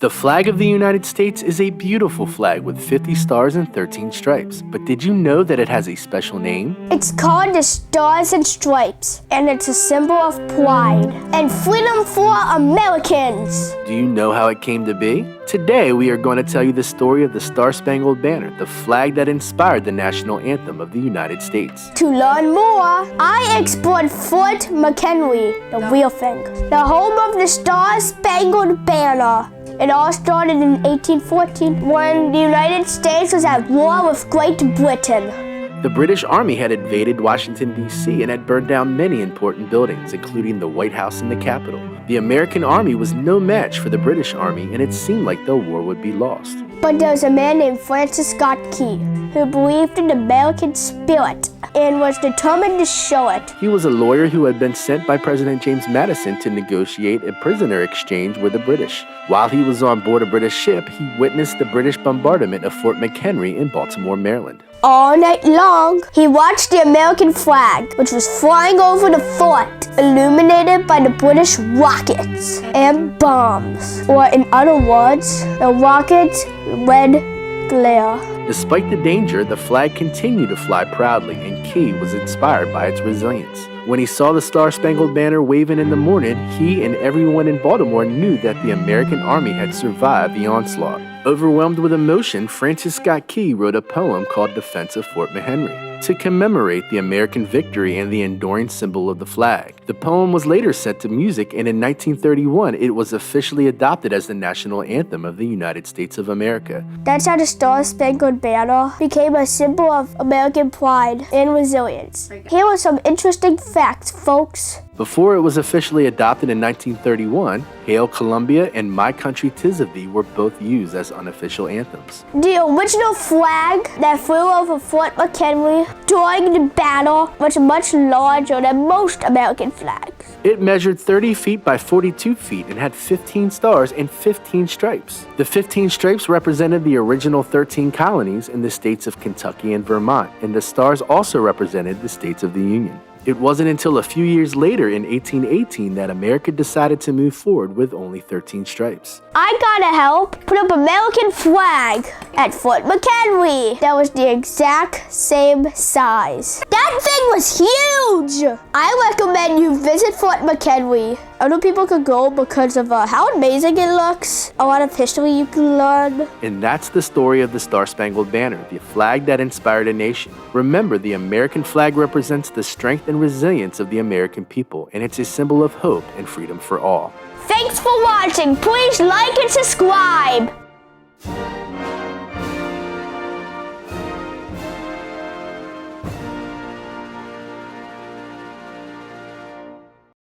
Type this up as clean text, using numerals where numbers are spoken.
The flag of the United States is a beautiful flag with 50 stars and 13 stripes. But did you know that it has a special name? It's called the Stars and Stripes, and it's a symbol of pride and freedom for Americans. Do you know how it came to be? Today, we are going to tell you the story of the Star Spangled Banner, the flag that inspired the national anthem of the United States. To learn more, I explored Fort McHenry, the real thing, the home of the Star Spangled Banner. It all started in 1814 when the United States was at war with Great Britain. The British Army had invaded Washington, D.C. and had burned down many important buildings, including the White House and the Capitol. The American Army was no match for the British Army, and it seemed like the war would be lost. But there was a man named Francis Scott Key who believed in the American spirit and was determined to show it. He was a lawyer who had been sent by President James Madison to negotiate a prisoner exchange with the British. While he was on board a British ship, he witnessed the British bombardment of Fort McHenry in Baltimore, Maryland. All night long, he watched the American flag, which was flying over the fort, illuminated by the British rockets and bombs, or in other words, the rockets' red glare. Despite the danger, the flag continued to fly proudly, and Key was inspired by its resilience. When he saw the Star Spangled Banner waving in the morning, he and everyone in Baltimore knew that the American Army had survived the onslaught. Overwhelmed with emotion, Francis Scott Key wrote a poem called Defense of Fort McHenry to commemorate the American victory and the enduring symbol of the flag. The poem was later set to music, and in 1931, it was officially adopted as the national anthem of the United States of America. That's how the Star Spangled Banner became a symbol of American pride and resilience. Here are some interesting facts, folks. Before it was officially adopted in 1931, Hail Columbia and My Country 'Tis of Thee were both used as unofficial anthems. The original flag that flew over Fort McHenry during the battle was much larger than most American flags. It measured 30 feet by 42 feet and had 15 stars and 15 stripes. The 15 stripes represented the original 13 colonies in the states of Kentucky and Vermont, and the stars also represented the states of the Union. It wasn't until a few years later in 1818 that America decided to move forward with only 13 stripes. I gotta help put up American flag at Fort McHenry. That was the exact same size. That thing was huge! I recommend you visit Fort McHenry. Other people could go because of how amazing it looks, a lot of history you can learn. And that's the story of the Star Spangled Banner, the flag that inspired a nation. Remember, the American flag represents the strength and resilience of the American people, and it's a symbol of hope and freedom for all. Thanks for watching. Please like and subscribe.